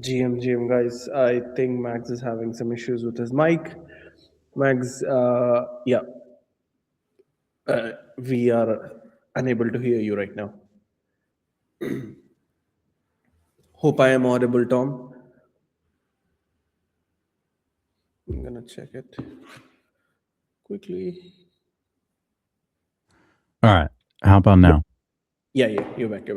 GM guys, I think Max is having some issues with his mic. Max, yeah, we are unable to hear you right now. Hope I am audible, Tom. I'm gonna check it quickly. All right. How about now? Yeah, you're back.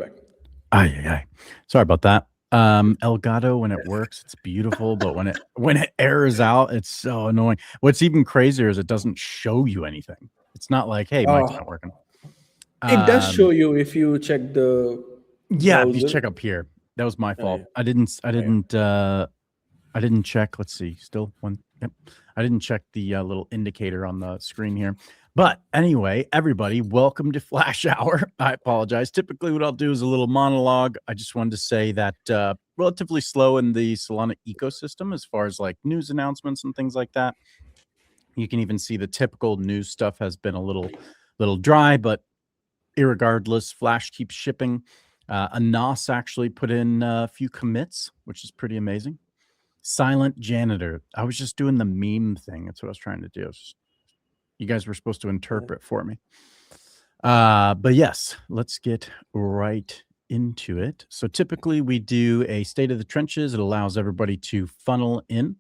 Aye. Sorry about that. Elgato, when it works, it's beautiful, but when it errors out, it's so annoying. What's even crazier is it doesn't show you anything. It's not like, hey, mic's not working. It does show you if you check the Yeah, if you browser. check up here. That was my fault. Yeah. I didn't check. Let's see. Still one. Yep. I didn't check the little indicator on the screen here. But anyway, everybody, welcome to Flash Hour. I apologize. Typically, what I'll do is a little monologue. I just wanted to say that relatively slow in the Solana ecosystem as far as like news announcements and things like that. You can even see the typical news stuff has been a little dry, but irregardless, Flash keeps shipping. Anas actually put in a few commits, which is pretty amazing. Silent Janitor. I was just doing the meme thing. That's what I was trying to do. You guys were supposed to interpret for me. But yes, let's get right into it. So typically we do a state of the trenches. It allows everybody to funnel in.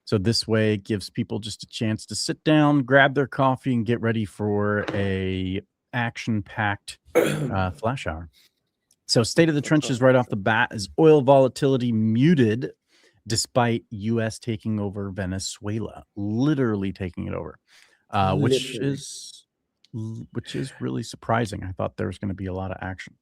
So this way it gives people just a chance to sit down, grab their coffee, and get ready for a action-packed flash hour. So state of the trenches right off the bat is oil volatility muted despite U.S. taking over Venezuela, literally taking it over, which is really surprising. I thought there was going to be a lot of action.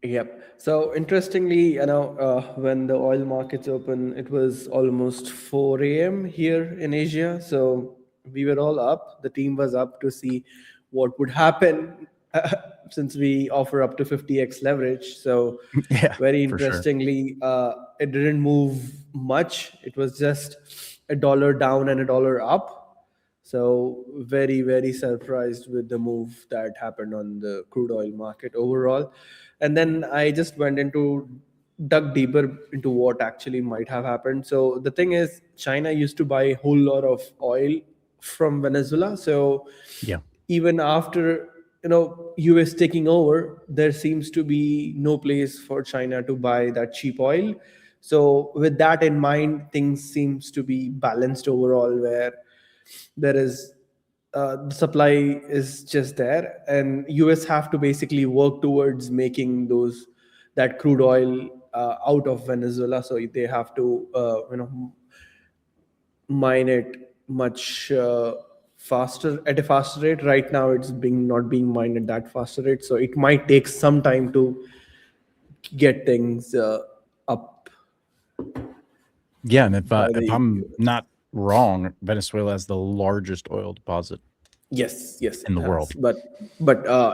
Yep. So interestingly, when the oil markets open, it was almost 4 a.m. here in Asia. So we were all up. The team was up to see what would happen since we offer up to 50x leverage. So Yeah, very for sure. interestingly, it didn't move much. It was just $1 down and $1 up. So very, very surprised with the move that happened on the crude oil market overall. And then I just went into dug deeper into what actually might have happened. So the thing is, China used to buy a whole lot of oil from Venezuela. So Yeah. even after US taking over, there seems to be no place for China to buy that cheap oil. So with that in mind, things seems to be balanced overall, where there is the supply is just there, and US have to basically work towards making that crude oil out of Venezuela. So they have to mine it much faster, at a faster rate. Right now it's not being mined at that faster rate, so it might take some time to get things up. Yeah, and if I'm not wrong, Venezuela has the largest oil deposit. Yes, in the world. But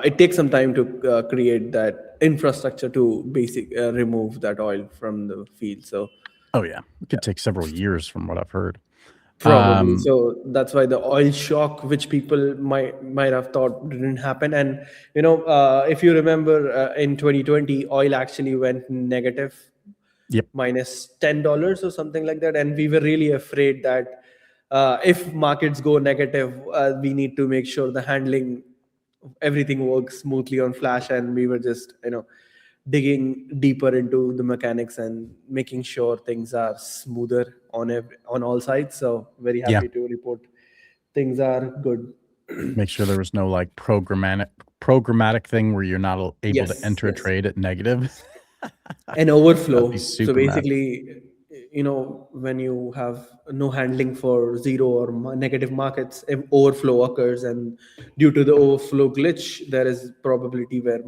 it takes some time to create that infrastructure to remove that oil from the field. So Oh yeah, it could take several years from what I've heard. probably, so that's why the oil shock, which people might have thought didn't happen. And if you remember, in 2020, oil actually went negative. Yep. Minus $10 or something like that, and we were really afraid that if markets go negative, we need to make sure the handling, everything works smoothly on Flash. And we were just digging deeper into the mechanics and making sure things are smoother on all sides. So very happy to report things are good. Make sure there was no like programmatic thing where you're not able to enter a trade at negative. An overflow. So Mad. basically, when you have no handling for zero or negative markets, if overflow occurs, and due to the overflow glitch, there is probability where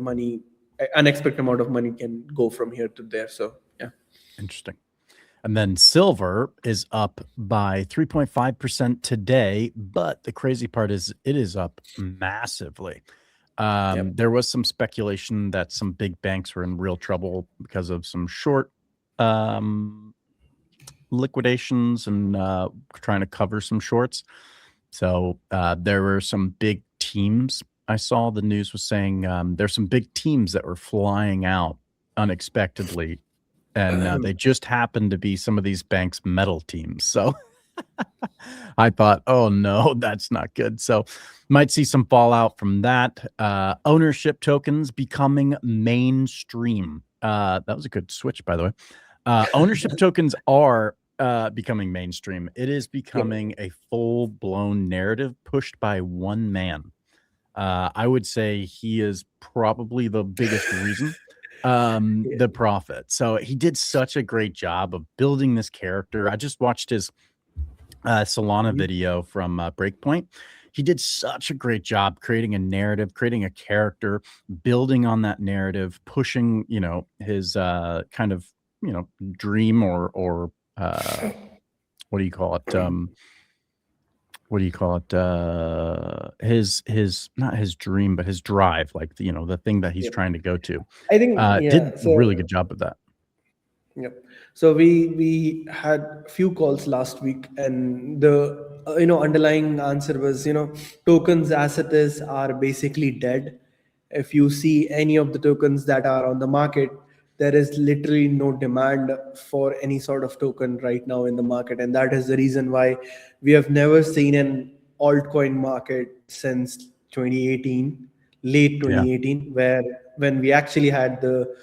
unexpected amount of money can go from here to there. So yeah. Interesting. And then silver is up by 3.5% today, but the crazy part is it is up massively. There was some speculation that some big banks were in real trouble because of some short liquidations and trying to cover some shorts. So there were some big teams. I saw the news was saying there's some big teams that were flying out unexpectedly and they just happened to be some of these banks' metal teams. So I thought, oh no, that's not good. So might see some fallout from that. Ownership tokens becoming mainstream. That was a good switch, by the way. Ownership tokens are becoming mainstream. It is becoming a full-blown narrative pushed by one man. I would say he is probably the biggest reason, the prophet. So he did such a great job of building this character. I just watched his Solana video from Breakpoint. He did such a great job creating a narrative, creating a character, building on that narrative, pushing, his kind of, dream or what do you call it? His not his dream, but his drive, like the thing that he's trying to go to. I think did a really good job of that. Yep. So we had few calls last week, and the underlying answer was tokens as it is are basically dead. If you see any of the tokens that are on the market, there is literally no demand for any sort of token right now in the market, and that is the reason why we have never seen an altcoin market since 2018, late 2018, where when we actually had the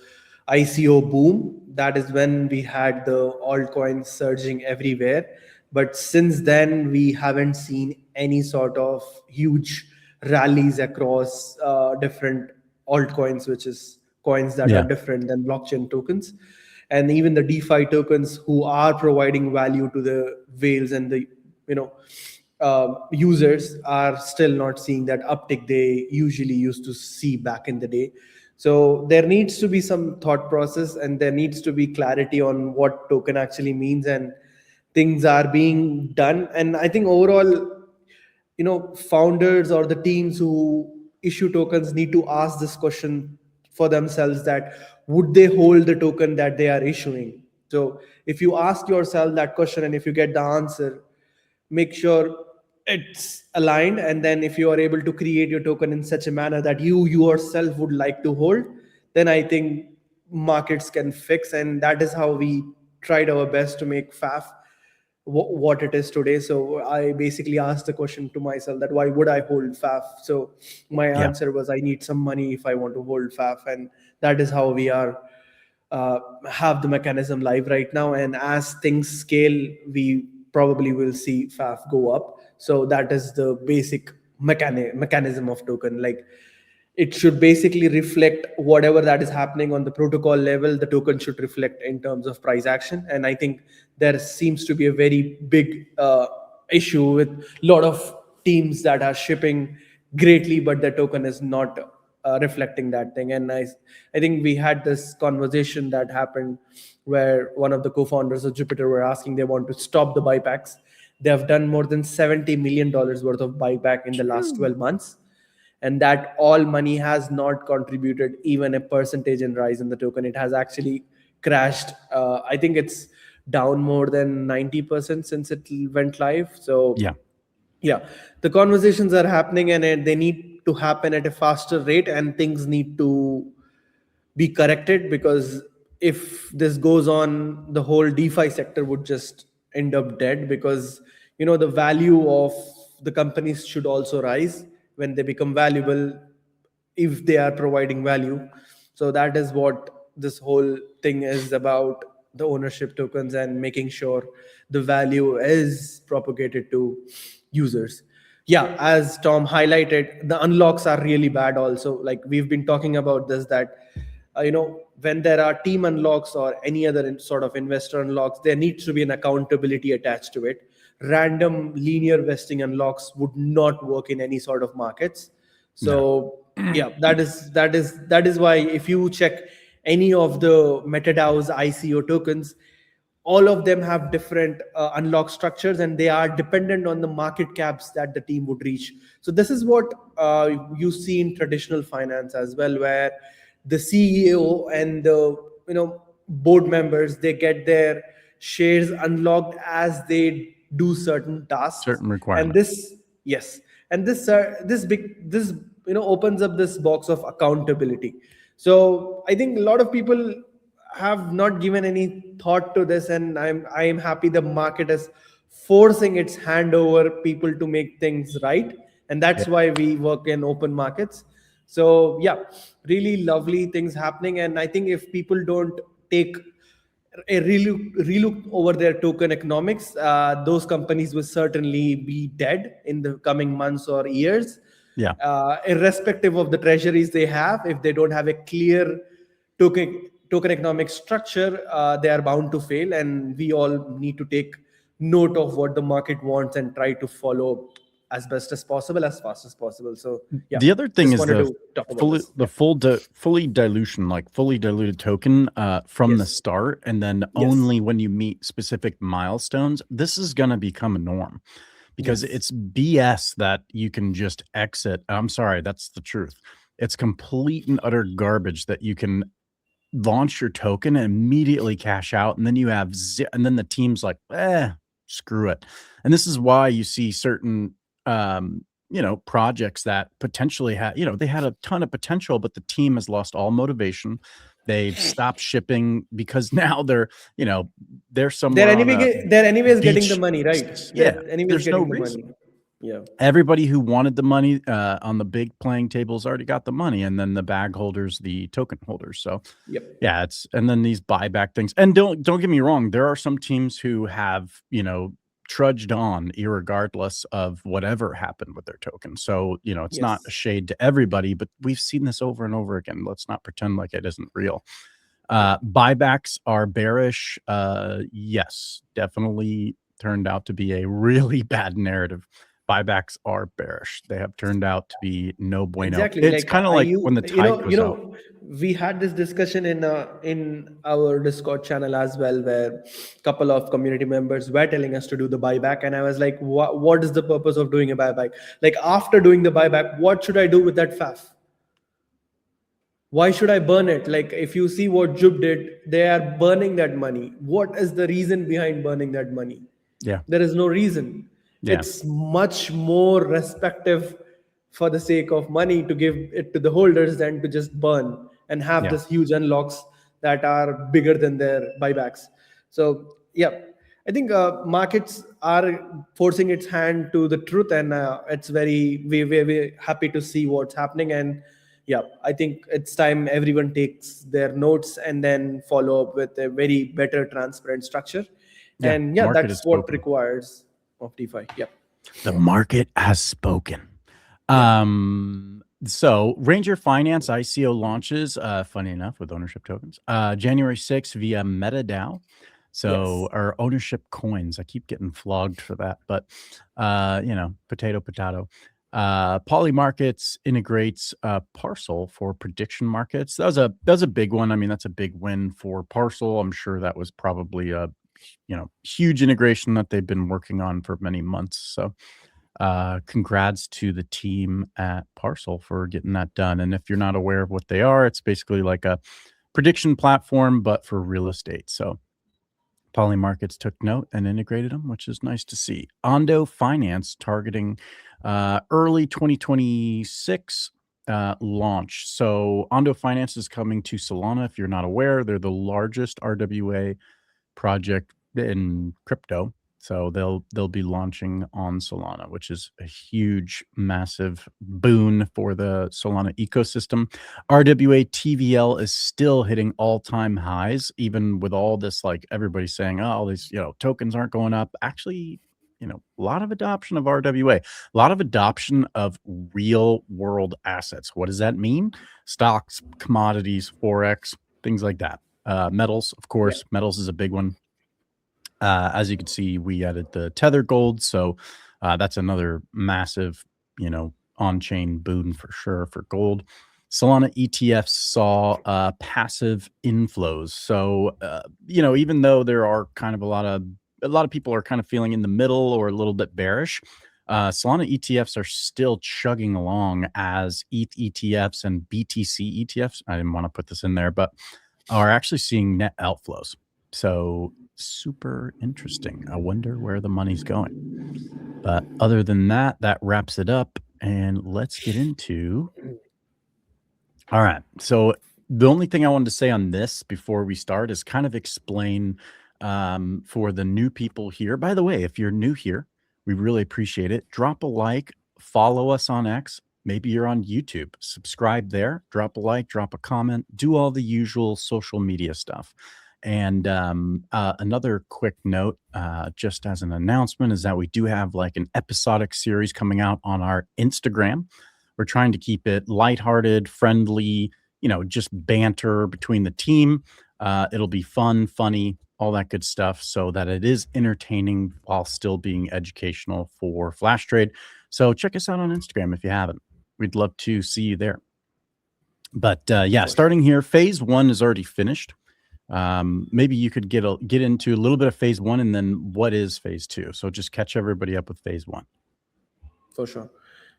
ICO boom, that is when we had the altcoins surging everywhere. But since then, we haven't seen any sort of huge rallies across different altcoins, which is coins that are different than blockchain tokens. And even the DeFi tokens who are providing value to the whales and the users are still not seeing that uptick they usually used to see back in the day. So there needs to be some thought process, and there needs to be clarity on what token actually means, and things are being done. And I think overall, founders or the teams who issue tokens need to ask this question for themselves, that would they hold the token that they are issuing? So if you ask yourself that question, and if you get the answer, make sure it's aligned. And then if you are able to create your token in such a manner that you yourself would like to hold, then I think markets can fix. And that is how we tried our best to make FAF what it is today. So I basically asked the question to myself that why would I hold FAF? So my answer was, I need some money if I want to hold FAF. And that is how we are have the mechanism live right now. And as things scale, we probably will see FAF go up. So that is the basic mechanism of token. Like, it should basically reflect whatever that is happening on the protocol level. The token should reflect in terms of price action. And I think there seems to be a very big issue with a lot of teams that are shipping greatly, but the token is not reflecting that thing. And I think we had this conversation that happened where one of the co-founders of Jupiter were asking they want to stop the buybacks. They have done more than $70 million worth of buyback in the last 12 months. And that all money has not contributed even a percentage in rise in the token. It has actually crashed. I think it's down more than 90% since it went live. So yeah, the conversations are happening, and they need to happen at a faster rate, and things need to be corrected, because if this goes on, the whole DeFi sector would just end up dead, because the value of the companies should also rise when they become valuable, if they are providing value. So that is what this whole thing is about, the ownership tokens, and making sure the value is propagated to users. Yeah, as Tom highlighted, the unlocks are really bad also. Like, we've been talking about this, that when there are team unlocks or any other sort of investor unlocks, there needs to be an accountability attached to it. Random linear vesting unlocks would not work in any sort of markets. So yeah, that is why if you check any of the MetaDAO's ICO tokens, all of them have different unlock structures, and they are dependent on the market caps that the team would reach. So this is what you see in traditional finance as well, where the CEO and the board members, they get their shares unlocked as they do certain tasks, certain requirements. And this opens up this box of accountability. So I think a lot of people have not given any thought to this, and I am happy the market is forcing its hand over people to make things right, and that's why we work in open markets. So yeah, really lovely things happening, and I think if people don't take a relook over their token economics, those companies will certainly be dead in the coming months or years. Yeah. Irrespective of the treasuries they have, if they don't have a clear token economic structure, they are bound to fail. And we all need to take note of what the market wants and try to follow as best as possible, as fast as possible. So yeah, the other thing just is wanted the to talk about fully this. the fully dilution, like fully diluted token from the Yes. start, and then Yes. only when you meet specific milestones. This is going to become a norm because Yes. it's BS that you can just exit. I'm sorry, that's the truth. It's complete and utter garbage that you can launch your token and immediately cash out, and then you have and then the team's like, screw it. And this is why you see certain projects that potentially had, they had a ton of potential, but the team has lost all motivation. They've stopped shipping because now they're somewhere They're anyways getting the beach. money, right? Yeah, They're anyways there's no getting the reason. money. Yeah. Everybody who wanted the money on the big playing tables already got the money, and then the bag holders, the token holders. So Yep. yeah, and then these buyback things. And don't get me wrong, there are some teams who have, trudged on irregardless of whatever happened with their token. So, it's not a Yes. shade to everybody, but we've seen this over and over again. Let's not pretend like it isn't real. Buybacks are bearish. Yes, definitely turned out to be a really bad narrative. Buybacks are bearish. They have turned out to be no bueno. Exactly. It's kind of like when the tide goes out. We had this discussion in our Discord channel as well, where a couple of community members were telling us to do the buyback, and I was like, what is the purpose of doing a buyback? Like, after doing the buyback, what should I do with that FAF? Why should I burn it? Like, if you see what Jub did, they are burning that money. What is the reason behind burning that money? Yeah. There is no reason. Yeah. It's much more respective for the sake of money to give it to the holders than to just burn and have this huge unlocks that are bigger than their buybacks. So yeah, I think markets are forcing its hand to the truth, and it's very happy to see what's happening. And yeah, I think it's time everyone takes their notes and then follow up with a very better transparent structure. Yeah, And yeah, market that's has what spoken. requires of DeFi. Yeah. The market has spoken. So Ranger Finance ICO launches, funny enough, with ownership tokens, January 6th via MetaDAO. So, or ownership coins. I keep getting flogged for that, but potato. Poly Markets integrates Parcel for prediction markets. That was a big one. I mean, that's a big win for Parcel. I'm sure that was probably a huge integration that they've been working on for many months. So congrats to the team at Parcel for getting that done. And if you're not aware of what they are, it's basically like a prediction platform, but for real estate. So Poly Markets took note and integrated them, which is nice to see. Ondo Finance targeting early 2026 launch. So Ondo Finance is coming to Solana. If you're not aware, they're the largest RWA project in crypto. So they'll be launching on Solana, which is a huge, massive boon for the Solana ecosystem. RWA TVL is still hitting all-time highs, even with all this, like everybody saying, oh, all these tokens aren't going up. Actually, a lot of adoption of RWA, a lot of adoption of real world assets. What does that mean? Stocks, commodities, Forex, things like that. Metals, of course. Metals is a big one. As you can see, we added the Tether Gold, so that's another massive, on-chain boon for sure for gold. Solana ETFs saw passive inflows. So, even though there are kind of a lot of people are kind of feeling in the middle or a little bit bearish, Solana ETFs are still chugging along as ETH ETFs and BTC ETFs. I didn't want to put this in there, but are actually seeing net outflows. So super interesting. I wonder where the money's going. But other than that, that wraps it up. And let's get into. All right. So The only thing I wanted to say on this before we start is kind of explain for the new people here. By the way, if you're new here, we really appreciate it. Drop a like, follow us on X. Maybe you're on YouTube. Subscribe there, drop a like, drop a comment, do all the usual social media stuff. And another quick note, just as an announcement, is that we do have like an episodic series coming out on our Instagram. We're trying to keep it lighthearted, friendly, just banter between the team. It'll be fun, funny, all that good stuff, so that it is entertaining while still being educational for Flash Trade. So check us out on Instagram if you haven't. We'd love to see you there. But yeah, starting here, phase 1 is already finished. Maybe you could get into a little bit of phase 1 and then what is phase 2. So just catch everybody up with phase 1. For sure.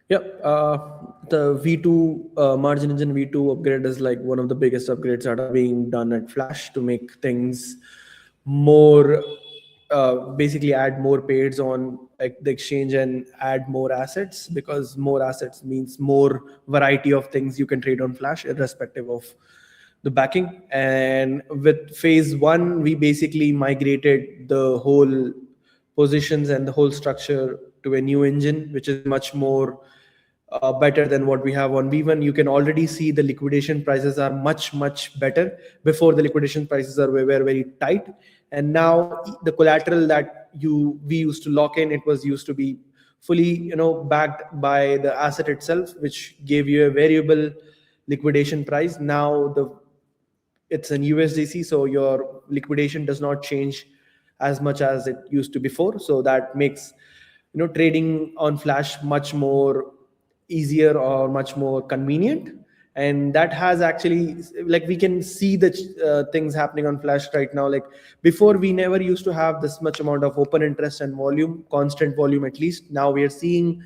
Yep. The V2 margin engine V2 upgrade is like one of the biggest upgrades that are being done at Flash to make things more, basically add more pairs on like the exchange and add more assets, because more assets means more variety of things you can trade on Flash irrespective of the backing. And with phase 1, we basically migrated the whole positions and the whole structure to a new engine, which is much more better than what we have on V1. You can already see the liquidation prices are much better. Before, the liquidation prices were very tight, and now the collateral that we used to lock in, it was used to be fully backed by the asset itself, which gave you a variable liquidation price. Now it's an USDC, so your liquidation does not change as much as it used to before. So that makes trading on Flash much more easier or much more convenient. And that has actually, like, we can see the things happening on Flash right now. Like, before, we never used to have this much amount of open interest and volume, constant volume at least. Now we are seeing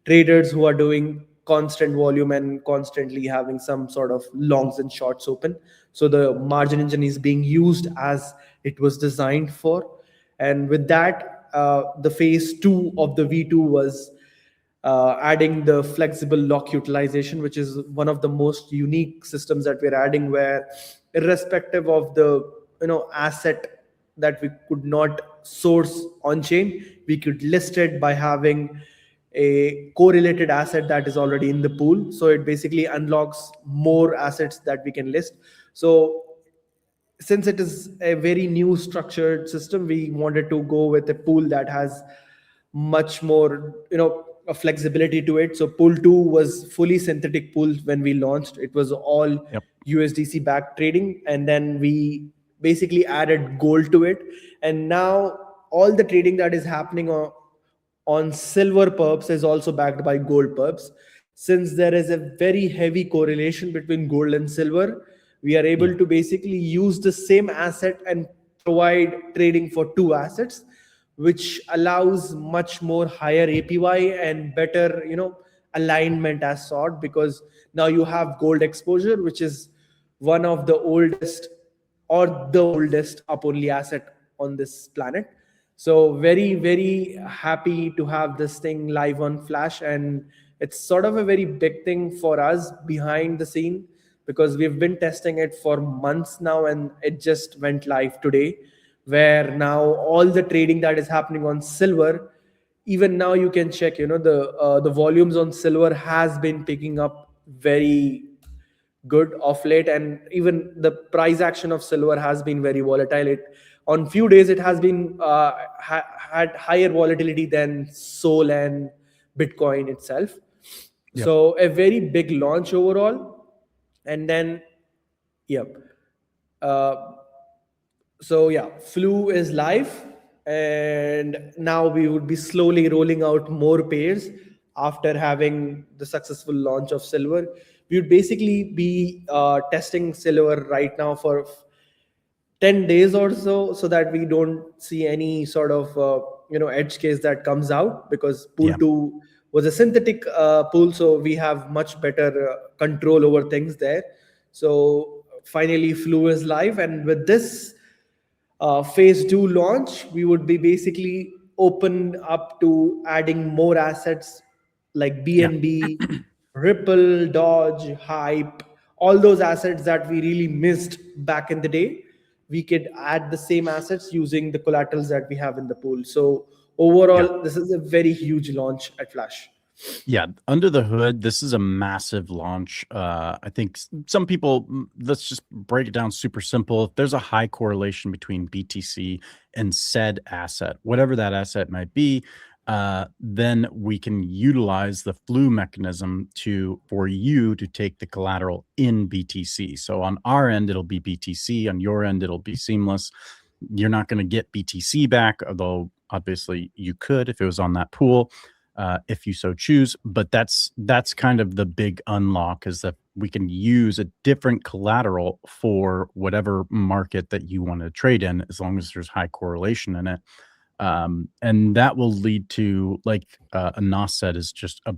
traders who are doing constant volume and constantly having some sort of longs and shorts open. So the margin engine is being used as it was designed for. And with that, the phase 2 of the V2 was adding the flexible lock utilization, which is one of the most unique systems that we're adding, where irrespective of the asset that we could not source on chain, we could list it by having a correlated asset that is already in the pool. So it basically unlocks more assets that we can list. So since it is a very new structured system, we wanted to go with a pool that has much more a flexibility to it. So pool 2 was fully synthetic pool when we launched. It was all USDC backed trading, and then we basically added gold to it. And now all the trading that is happening on silver perps is also backed by gold perps. Since there is a very heavy correlation between gold and silver, we are able to basically use the same asset and provide trading for 2 assets, which allows much more higher APY and better alignment as sort, because now you have gold exposure, which is one of the oldest or the oldest up only asset on this planet. So very happy to have this thing live on Flash, and it's sort of a very big thing for us behind the scene, because we've been testing it for months now, and it just went live today, where now all the trading that is happening on silver, even now you can check, the volumes on silver has been picking up very good of late, and even the price action of silver has been very volatile. It on few days it has been had higher volatility than Sol and Bitcoin itself. So a very big launch overall. And then so yeah, Flu is live, and now we would be slowly rolling out more pairs after having the successful launch of Silver. We would basically be testing Silver right now for 10 days or so that we don't see any sort of edge case that comes out, because pool 2 was a synthetic pool, so we have much better control over things there. So finally Flu is live, and with this phase 2 launch, we would be basically open up to adding more assets like BNB, Ripple, DOGE, Hype, all those assets that we really missed back in the day, we could add the same assets using the collaterals that we have in the pool. So overall, this is a very huge launch at Flash. Yeah, under the hood, this is a massive launch. I think some people, let's just break it down super simple. If there's a high correlation between BTC and said asset, whatever that asset might be, then we can utilize the flu mechanism for you to take the collateral in BTC. So on our end, it'll be BTC. On your end, it'll be seamless. You're not going to get BTC back, although obviously you could if it was on that pool. If you so choose, but that's kind of the big unlock, is that we can use a different collateral for whatever market that you want to trade in, as long as there's high correlation in it. And that will lead to, like Anas said, is just a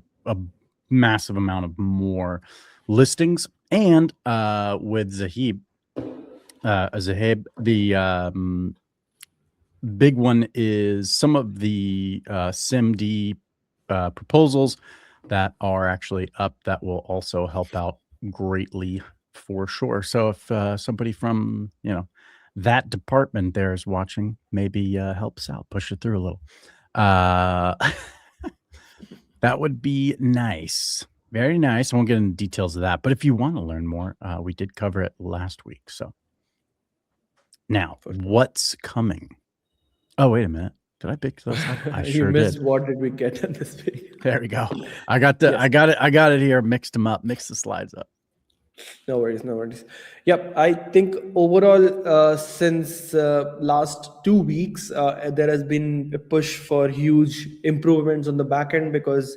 massive amount of more listings. And with Zahib, the big one is some of the SIMD proposals that are actually up that will also help out greatly for sure. So if somebody from that department there is watching, maybe helps out, push it through a little. That would be nice. Very nice. I won't get into details of that, but if you want to learn more, we did cover it last week. So now, what's coming? Oh, wait a minute. Did I pick those up? I sure missed did. What did we get on this week? There we go. I got it here. Mixed them up. Mixed the slides up. No worries. Yep. I think overall, since last 2 weeks, there has been a push for huge improvements on the back end, because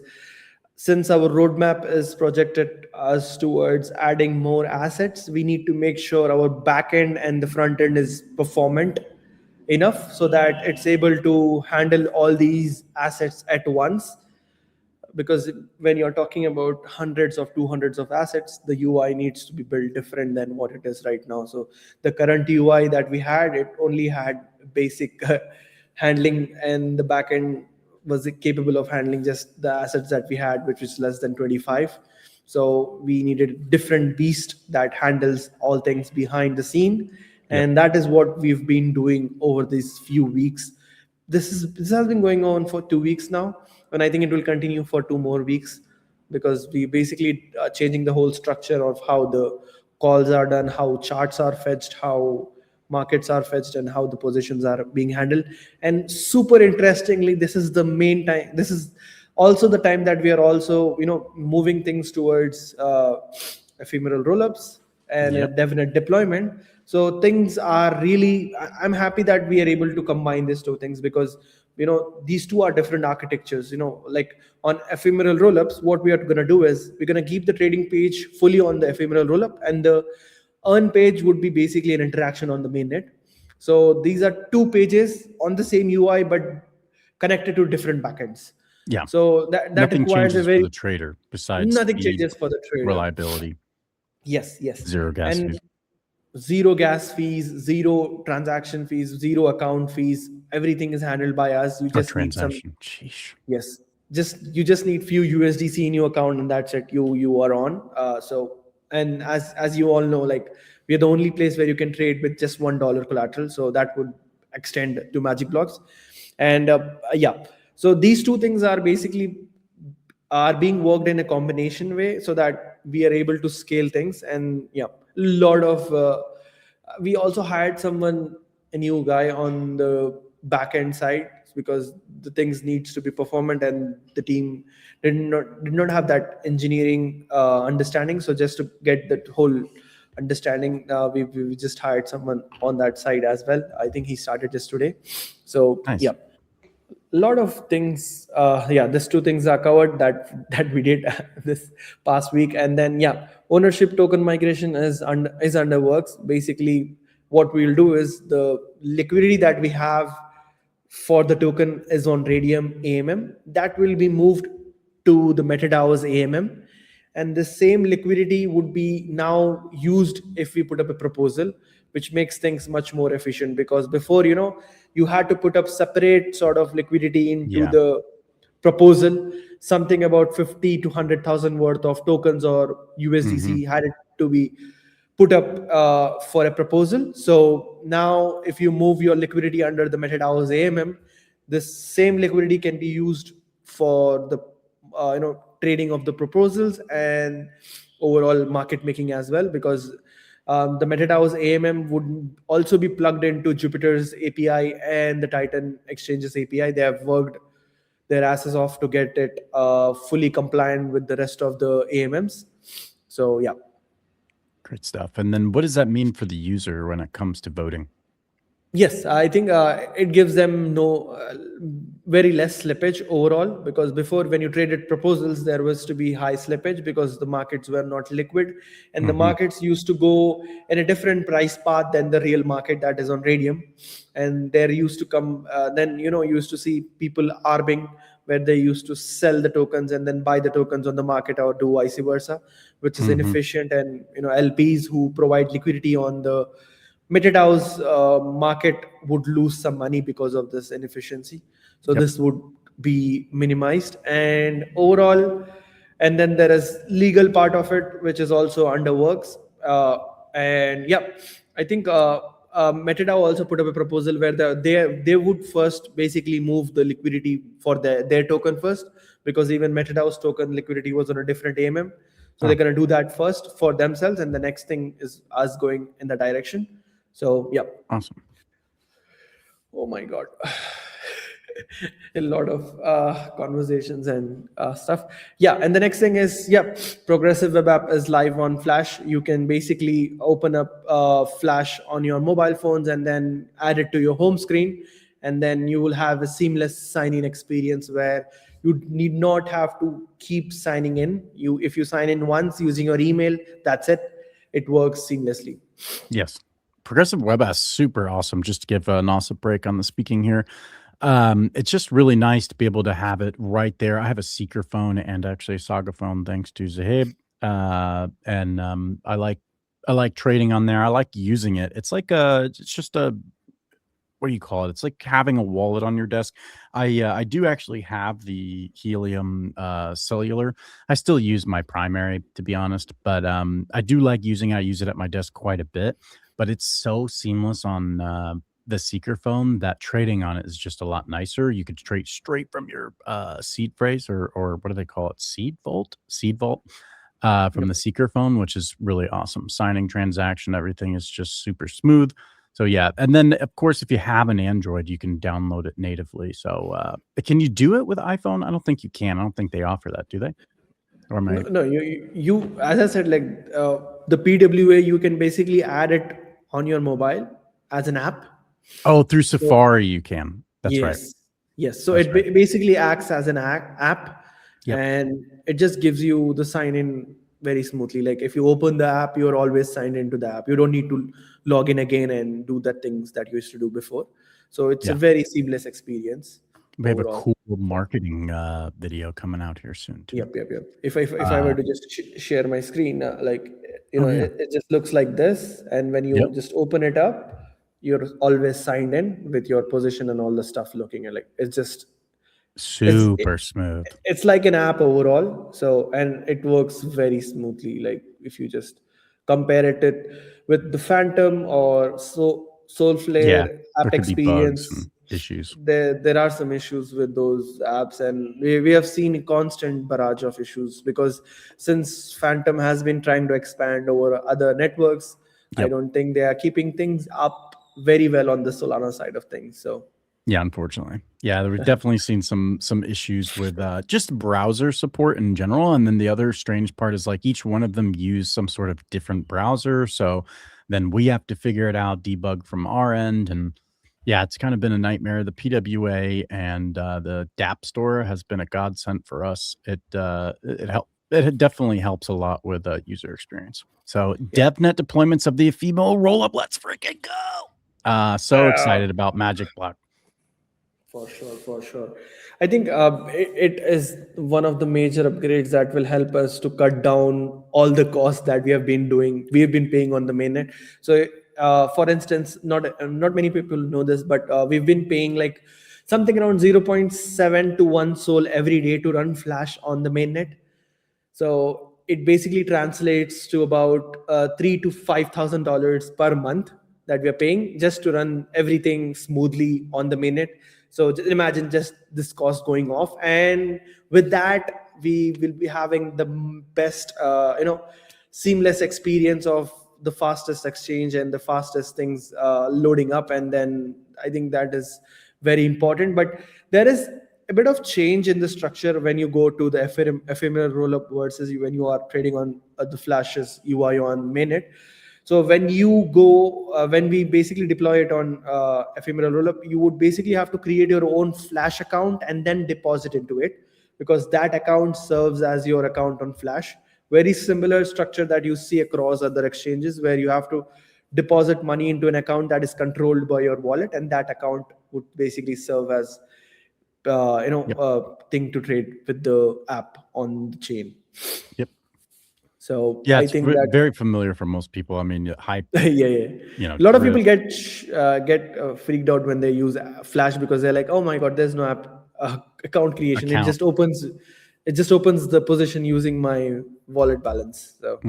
since our roadmap is projected us towards adding more assets, we need to make sure our back end and the front end is performant enough so that it's able to handle all these assets at once. Because when you're talking about hundreds of 200s of assets, the UI needs to be built different than what it is right now. So the current UI that we had, it only had basic handling, and the backend was capable of handling just the assets that we had, which is less than 25. So we needed a different beast that handles all things behind the scene. And that is what we've been doing over these few weeks. This has been going on for 2 weeks now, and I think it will continue for 2 more weeks, because we basically are changing the whole structure of how the calls are done, how charts are fetched, how markets are fetched, and how the positions are being handled. And super interestingly, this is the main time. This is also the time that we are also moving things towards ephemeral rollups and a DevNet deployment. So things are really, I'm happy that we are able to combine these two things, because these two are different architectures. Like on ephemeral rollups, what we are going to do is we're going to keep the trading page fully on the ephemeral rollup, and the earn page would be basically an interaction on the mainnet. So these are 2 pages on the same UI but connected to different backends. Yeah. So that nothing requires changes for the trader besides nothing speed, changes for the trader. reliability. Yes. Zero gas fees. Zero gas fees, zero transaction fees, zero account fees. Everything is handled by us. You just need some. Sheesh. Yes. You just need few USDC in your account, and that's it. You are on. And as you all know, like, we are the only place where you can trade with just $1 collateral. So that would extend to Magic Blocks. And so these two things are basically being worked in a combination way, so that we are able to scale things. And lot of we also hired a new guy on the back end side, because the things needs to be performant, and the team did not have that engineering understanding. So just to get that whole understanding, we just hired someone on that side as well. I think he started just today. So nice. a lot of things. These two things are covered that we did this past week. And then ownership token migration is under works. Basically, what we'll do is the liquidity that we have for the token is on Radium AMM. That will be moved to the MetaDAO's AMM, and the same liquidity would be now used if we put up a proposal, which makes things much more efficient. Because before, you had to put up separate sort of liquidity into the proposal, something about 50 to 100,000 worth of tokens or USDC had it to be put up for a proposal. So now if you move your liquidity under the MetaDAO's AMM, this same liquidity can be used for the trading of the proposals and overall market making as well, because the MetaDAO's AMM would also be plugged into Jupiter's API and the Titan Exchange's API. They have worked their asses off to get it fully compliant with the rest of the AMMs. So yeah. Great stuff. And then what does that mean for the user when it comes to voting? Yes, I think it gives them very less slippage overall, because before, when you traded proposals, there was to be high slippage because the markets were not liquid, and the markets used to go in a different price path than the real market that is on Radium. And there used to come then you used to see people arbing, where they used to sell the tokens and then buy the tokens on the market, or do vice versa, which is inefficient. And LPs who provide liquidity on the MetaDAO's market would lose some money because of this inefficiency. So this would be minimized. And overall, and then there is legal part of it, which is also under works. And yeah, I think MetaDAO also put up a proposal where they would first basically move the liquidity for their token first, because even MetaDAO's token liquidity was on a different AMM. So they're going to do that first for themselves, and the next thing is us going in the direction. So yeah. Awesome. Oh my God. A lot of conversations and stuff. Yeah. And the next thing is, Progressive Web App is live on Flash. You can basically open up Flash on your mobile phones and then add it to your home screen. And then you will have a seamless sign-in experience where you need not have to keep signing in. If you sign in once using your email, that's it. It works seamlessly. Yes. Progressive Web App is super awesome. Just to give a Nasip break on the speaking here. It's just really nice to be able to have it right there. I have a Seeker phone and actually a Saga phone, thanks to Zahib. And I like trading on there. I like using it. It's like it's just a, what do you call it? It's like having a wallet on your desk. I do actually have the Helium cellular. I still use my primary, to be honest, but I do like using it. I use it at my desk quite a bit, but it's so seamless on the Seeker phone that trading on it is just a lot nicer. You could trade straight from your seed phrase or what do they call it? Seed vault from the Seeker phone, which is really awesome. Signing, transaction, everything is just super smooth. So yeah, and then of course, if you have an Android, you can download it natively. So can you do it with iPhone? I don't think you can. I don't think they offer that, do they? Or am I... No, you as I said, like the PWA, you can basically add it on your mobile as an app. Oh, through Safari you can. That's right. Yes. So it basically acts as an app, and it just gives you the sign in very smoothly. Like if you open the app, you're always signed into the app. You don't need to log in again and do the things that you used to do before. So it's a very seamless experience. We have a cool marketing video coming out here soon too. Yep. If I were to just share my screen, it just looks like this. And when you just open it up, you're always signed in with your position and all the stuff looking at, like, it's just super smooth. It's like an app overall. So, and it works very smoothly. Like if you just compare it with the Phantom or Soulflare app experience, issues. There are some issues with those apps, and we have seen a constant barrage of issues because since Phantom has been trying to expand over other networks, I don't think they are keeping things up very well on the Solana side of things. So yeah, unfortunately. Yeah, we've definitely seen some issues with just browser support in general. And then the other strange part is like each one of them use some sort of different browser. So then we have to figure it out, debug from our end. And yeah, it's kind of been a nightmare. The PWA and the DApp store has been a godsend for us. It definitely helps a lot with user experience. So DevNet deployments of the Ephemeral Rollup. Let's freaking go. So excited about Magic Block. For sure. I think it is one of the major upgrades that will help us to cut down all the costs that we have been paying on the mainnet. So for instance, not many people know this, but we've been paying like something around 0.7 to 1 Sol every day to run Flash on the mainnet. So it basically translates to about $3,000 to $5,000 per month that we are paying just to run everything smoothly on the mainnet. So just imagine just this cost going off, and with that we will be having the best seamless experience of the fastest exchange and the fastest things loading up. And then I think that is very important. But there is a bit of change in the structure when you go to the ephemeral rollup versus when you are trading on the Flash's UI on mainnet. So when you go, when we basically deploy it on ephemeral rollup, you would basically have to create your own Flash account and then deposit into it, because that account serves as your account on Flash. Very similar structure that you see across other exchanges, where you have to deposit money into an account that is controlled by your wallet, and that account would basically serve as thing to trade with the app on the chain. Yep. So yeah, I it's think that very familiar for most people. I mean, hype. yeah. A lot of people get freaked out when they use Flash, because they're like, oh my god, there's no app account creation. It just opens the position using my wallet balance. So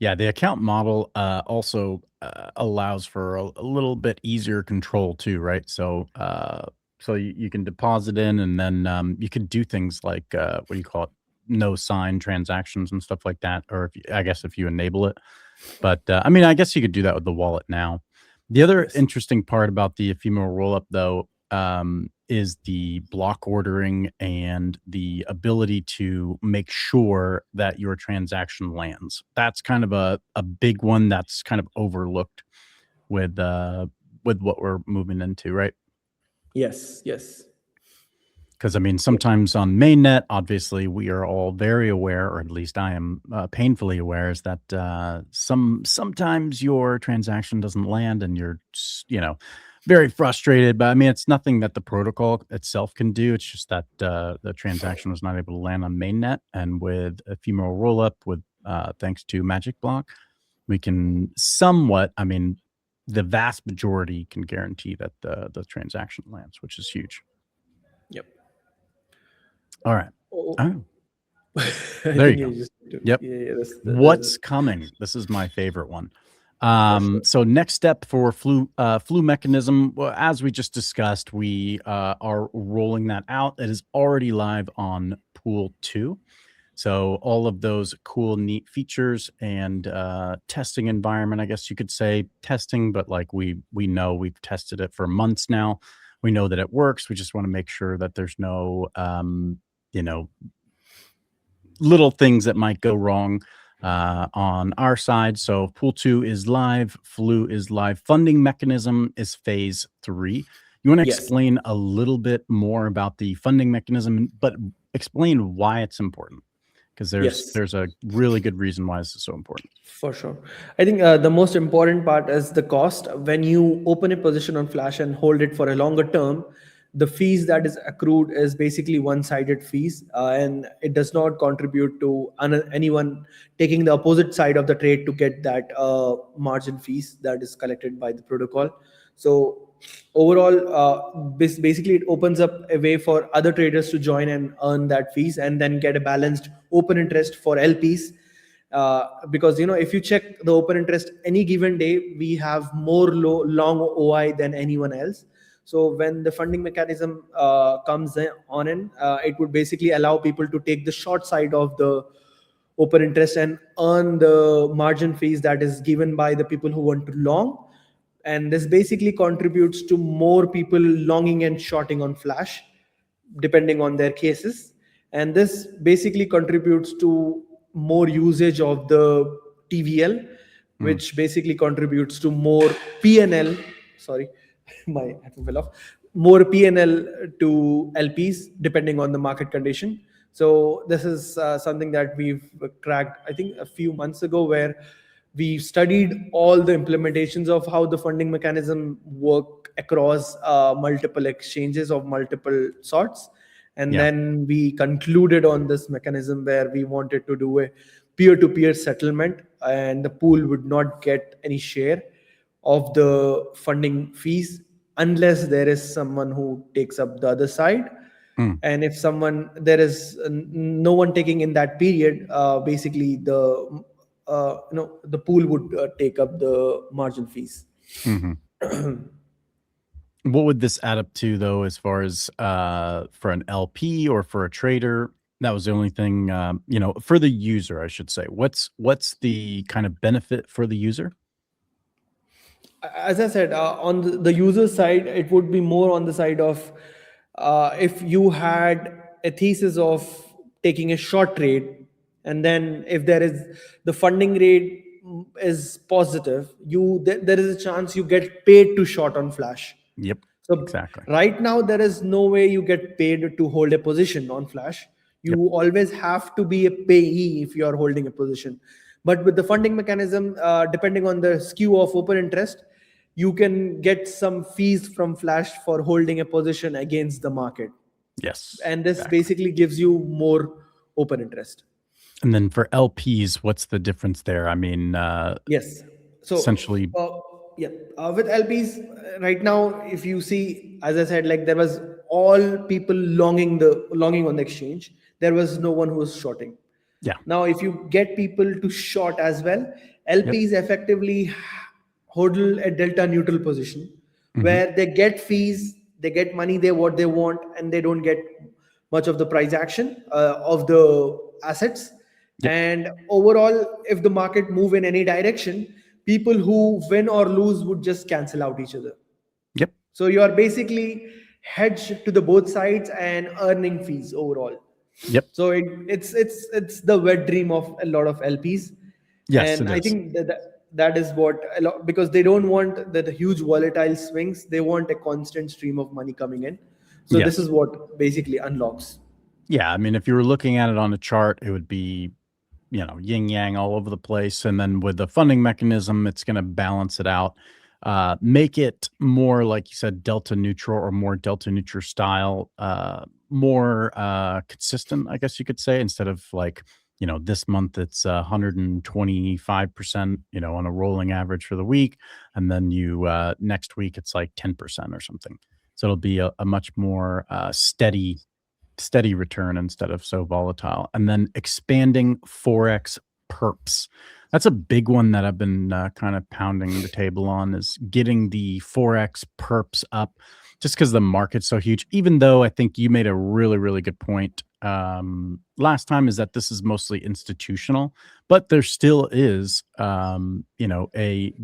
yeah, the account model also allows for a little bit easier control too, right? So so you can deposit in, and then you can do things like what do you call it, no sign transactions and stuff like that, or if you enable it. But I mean, I guess you could do that with the wallet now. The other interesting part about the ephemeral rollup, though, is the block ordering and the ability to make sure that your transaction lands. That's kind of a big one that's kind of overlooked with what we're moving into, right? Yes. Because I mean, sometimes on mainnet, obviously, we are all very aware, or at least I am painfully aware, is that sometimes your transaction doesn't land, and you're very frustrated. But I mean, it's nothing that the protocol itself can do. It's just that the transaction was not able to land on mainnet, and with ephemeral rollup, with thanks to Magic Block, we can somewhat. I mean, the vast majority can guarantee that the transaction lands, which is huge. Yep. All right. Oh. There you go. Yep. Yeah, What's coming? This is my favorite one. So next step for flu mechanism. Well, as we just discussed, we are rolling that out. It is already live on Pool 2. So all of those cool, neat features and testing environment, I guess you could say testing, but like we know we've tested it for months now. We know that it works. We just want to make sure that there's no little things that might go wrong on our side. So Pool 2 is live. Flu is live. Funding mechanism is phase 3. You want to explain a little bit more about the funding mechanism, but explain why it's important, because there's a really good reason why this is so important. For sure. I think the most important part is the cost. When you open a position on Flash and hold it for a longer term, the fees that is accrued is basically one-sided fees, and it does not contribute to anyone taking the opposite side of the trade to get that margin fees that is collected by the protocol. So overall, basically it opens up a way for other traders to join and earn that fees, and then get a balanced open interest for LPs. Because if you check the open interest any given day, we have more long OI than anyone else. So when the funding mechanism comes on in, it would basically allow people to take the short side of the open interest and earn the margin fees that is given by the people who want to long. And this basically contributes to more people longing and shorting on Flash, depending on their cases. And this basically contributes to more usage of the TVL, which basically contributes to more PNL. Sorry, my headphone fell off. More PNL to LPs, depending on the market condition. So this is something that we've cracked, I think, a few months ago, where we studied all the implementations of how the funding mechanism work across multiple exchanges of multiple sorts. And then we concluded on this mechanism where we wanted to do a peer-to-peer settlement, and the pool would not get any share of the funding fees unless there is someone who takes up the other side. And if there is no one taking in that period, basically the the pool would take up the margin fees. What would this add up to, though, as far as for an LP or for a trader? That was the only thing, for the user, I should say. What's the kind of benefit for the user? As I said, on the user side, it would be more on the side of if you had a thesis of taking a short trade, and then if there is the funding rate is positive, there is a chance you get paid to short on Flash. Yep. So exactly. Right now, there is no way you get paid to hold a position on Flash. You always have to be a payee if you are holding a position. But with the funding mechanism, depending on the skew of open interest, you can get some fees from Flash for holding a position against the market. Yes. And this basically gives you more open interest. And then for LPs, what's the difference there? I mean, yes. So essentially, with LPs right now, if you see, as I said, like there was all people longing on the exchange. There was no one who was shorting. Yeah. Now, if you get people to short as well, LPs effectively hodl a delta neutral position where they get fees, they get money, what they want, and they don't get much of the price action of the assets. And overall, if the market move in any direction, people who win or lose would just cancel out each other. Yep. So you are basically hedged to the both sides and earning fees overall. Yep. So it's the wet dream of a lot of LPs. Yes, and it I is. think that is what a lot, because they don't want the huge volatile swings. They want a constant stream of money coming in. So this is what basically unlocks. Yeah, I mean, if you were looking at it on a chart, it would be, yin yang all over the place. And then with the funding mechanism, it's going to balance it out, make it more, like you said, delta neutral or more delta neutral style, more consistent, I guess you could say, instead of like, this month it's 125%, on a rolling average for the week. And then next week it's like 10% or something. So it'll be a much more steady return instead of so volatile. And then expanding Forex perps. That's a big one that I've been kind of pounding the table on, is getting the Forex perps up, just because the market's so huge. Even though I think you made a really, really good point last time, is that this is mostly institutional, but there still is, a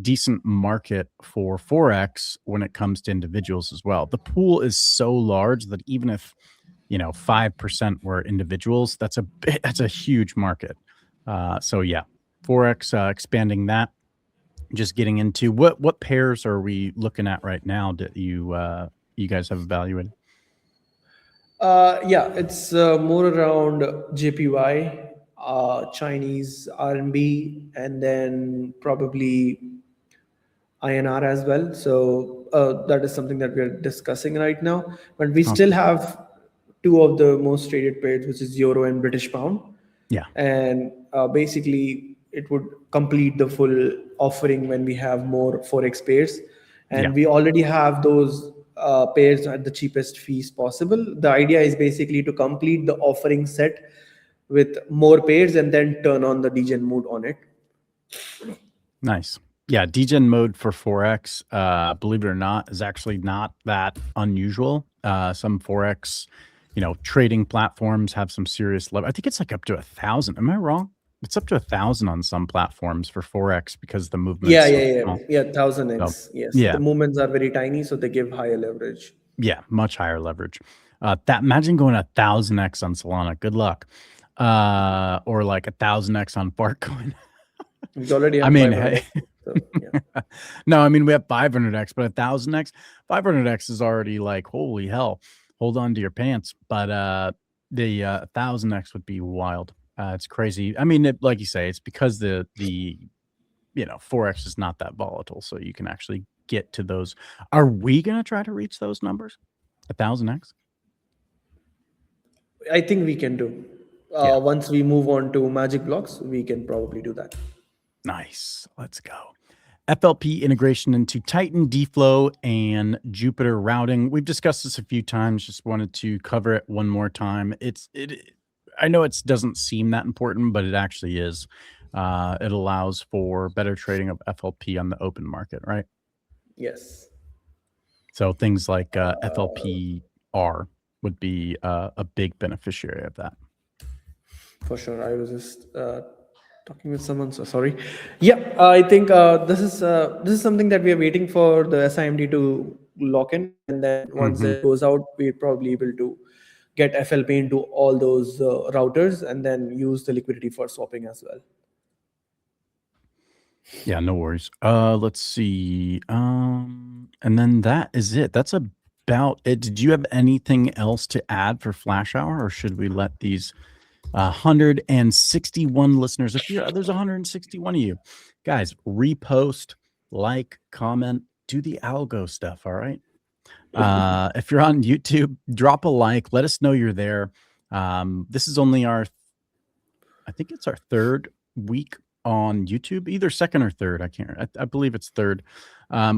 decent market for Forex when it comes to individuals as well. The pool is so large that even if 5% were individuals, that's a huge market. So yeah, Forex, expanding that, just getting into what pairs are we looking at right now that you guys have evaluated? It's more around JPY, Chinese RMB, and then probably INR as well. So that is something that we are discussing right now. But we still have two of the most traded pairs, which is Euro and British Pound. Yeah. And basically, it would complete the full offering when we have more Forex pairs. And we already have those pairs at the cheapest fees possible. The idea is basically to complete the offering set with more pairs and then turn on the degen mode on it. Nice. Yeah, degen mode for Forex, believe it or not, is actually not that unusual. Some Forex, trading platforms have some serious level. I think it's like up to 1,000. Am I wrong? It's up to 1,000 on some platforms for Forex because the movement. Yeah, 1,000x. So, yes. yeah. The movements are very tiny, so they give higher leverage. Yeah, much higher leverage. Imagine going 1,000x on Solana. Good luck. Or like 1,000x on Bartcoin. We already have 500x. So, yeah. No, I mean, we have 500x, but 1,000x, 500x is already like, holy hell, hold on to your pants. But the 1,000x would be wild. It's crazy. I mean, like you say, it's because the Forex is not that volatile, so you can actually get to those. Are we going to try to reach those numbers? 1,000x? I think we can do. Once we move on to magic blocks, we can probably do that. Nice. Let's go. FLP integration into Titan, DFlow, and Jupiter routing. We've discussed this a few times. Just wanted to cover it one more time. I know it doesn't seem that important, but it actually is. It allows for better trading of FLP on the open market, right? Yes. So things like FLPR would be a big beneficiary of that. For sure. I was just talking with someone, so sorry. Yeah, I think this is something that we are waiting for the SIMD to lock in, and then once it goes out, we're probably able to get FLP into all those routers and then use the liquidity for swapping as well. Yeah, no worries. Let's see. And then that is it. That's about it. Did you have anything else to add for Flash Hour, or should we let these 161 listeners, there's 161 of you guys, repost, like, comment, do the algo stuff, all right? If you're on YouTube, drop a like, let us know you're there. This is only I think it's our third week on YouTube, either second or third. I believe it's third.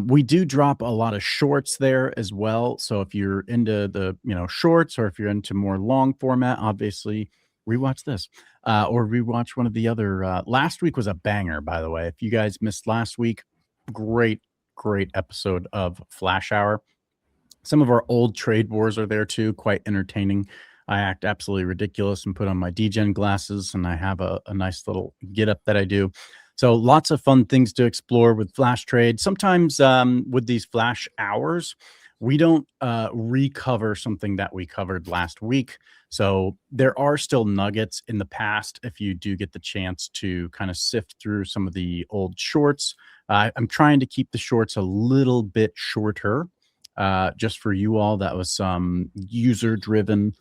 We do drop a lot of shorts there as well. So if you're into the shorts, or if you're into more long format, obviously rewatch this or rewatch one of the other. Last week was a banger, by the way. If you guys missed last week, great episode of Flash Hour. Some of our old trade wars are there too, quite entertaining. I act absolutely ridiculous and put on my DGen glasses, and I have a nice little get up that I do. So lots of fun things to explore with Flash Trade. Sometimes with these Flash Hours, we don't recover something that we covered last week. So there are still nuggets in the past if you do get the chance to kind of sift through some of the old shorts. I'm trying to keep the shorts a little bit shorter just for you all. That was some user-driven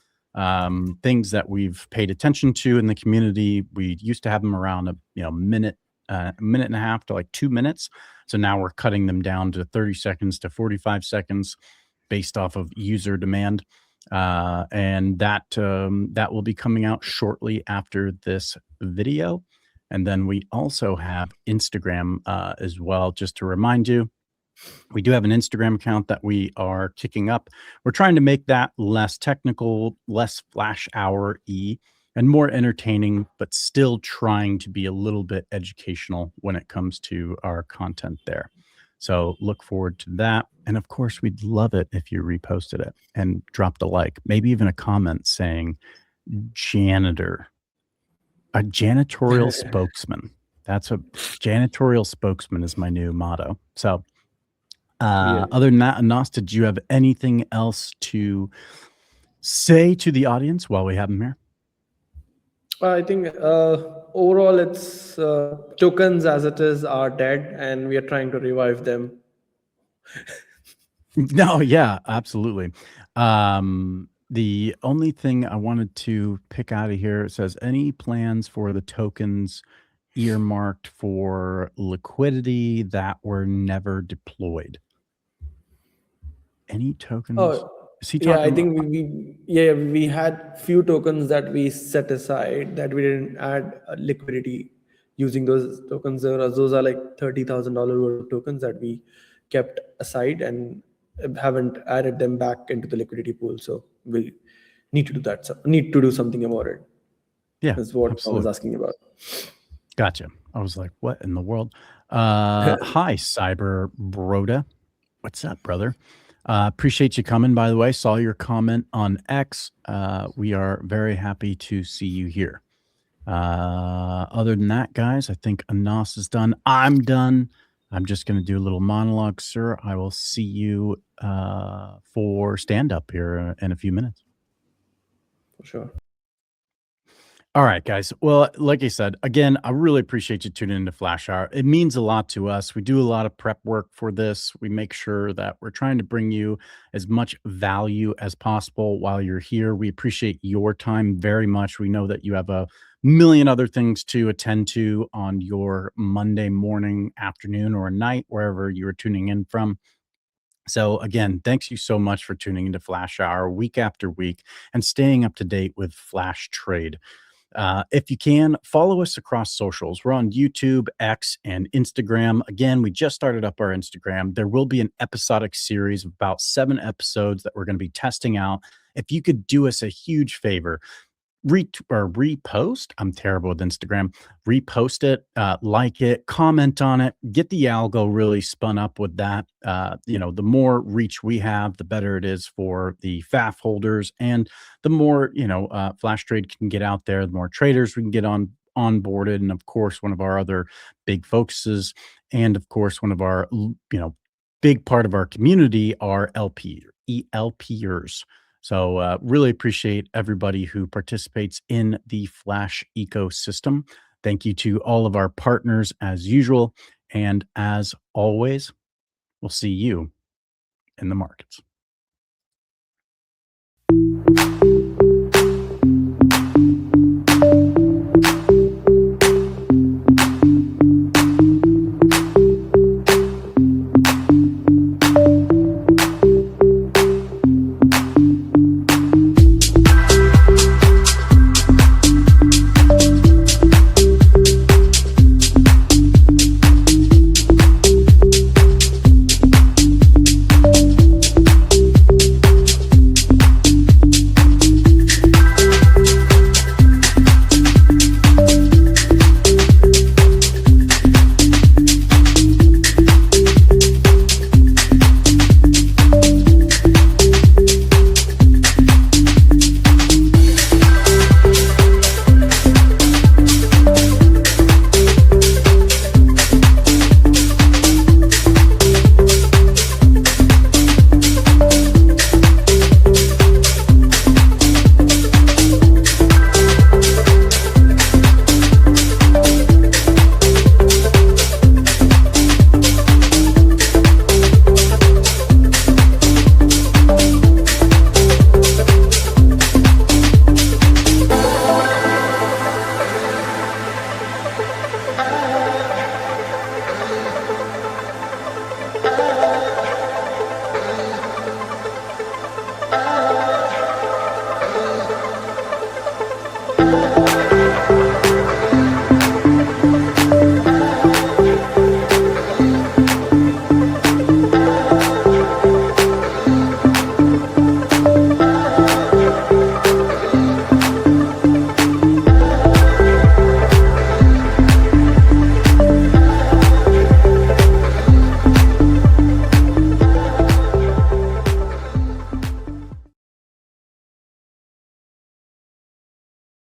things that we've paid attention to in the community. We used to have them around a minute and a half to like 2 minutes. So now we're cutting them down to 30 seconds to 45 seconds based off of user demand. And that will be coming out shortly after this video. And then we also have Instagram as well, just to remind you. We do have an Instagram account that we are kicking up. We're trying to make that less technical, less Flash Hour-y, and more entertaining, but still trying to be a little bit educational when it comes to our content there. So look forward to that. And of course, we'd love it if you reposted it and dropped a like, maybe even a comment saying janitor, a janitorial spokesman. That's a janitorial spokesman is my new motto. So other than that, Anas, did you have anything else to say to the audience while we have them here? I think overall, it's tokens as it is are dead, and we are trying to revive them. No, yeah, absolutely. The only thing I wanted to pick out of here, it says, any plans for the tokens earmarked for liquidity that were never deployed? Any tokens? Is he talking I think we had few tokens that we set aside that we didn't add liquidity using those tokens. Those are like $30,000 worth of tokens that we kept aside and haven't added them back into the liquidity pool. So we need to do that. So need to do something about it. Yeah, that's what absolutely. I was asking about. Gotcha. I was like, what in the world? Hi, Cyber Broda. What's up, brother? Appreciate you coming, by the way. Saw your comment on X. We are very happy to see you here. Other than that, guys, I think Anas is done. I'm done. I'm just going to do a little monologue, sir. I will see you for stand-up here in a few minutes. For sure. All right, guys. Well, like I said, again, I really appreciate you tuning into Flash Hour. It means a lot to us. We do a lot of prep work for this. We make sure that we're trying to bring you as much value as possible while you're here. We appreciate your time very much. We know that you have a million other things to attend to on your Monday morning, afternoon, or night, wherever you are tuning in from. So again, thanks you so much for tuning into Flash Hour week after week and staying up to date with Flash Trade. If you can, follow us across socials. We're on YouTube, X, and Instagram. Again, we just started up our Instagram. There will be an episodic series of about 7 episodes that we're going to be testing out. If you could do us a huge favor, repost. I'm terrible with Instagram. Repost it, like it, comment on it, get the algo really spun up with that. The more reach we have, the better it is for the FAF holders, and the more Flash Trade can get out there, the more traders we can get onboarded, and of course, one of our other big focuses, and of course, one of our big part of our community are ELPers. So really appreciate everybody who participates in the Flash ecosystem. Thank you to all of our partners as usual. And as always, we'll see you in the markets.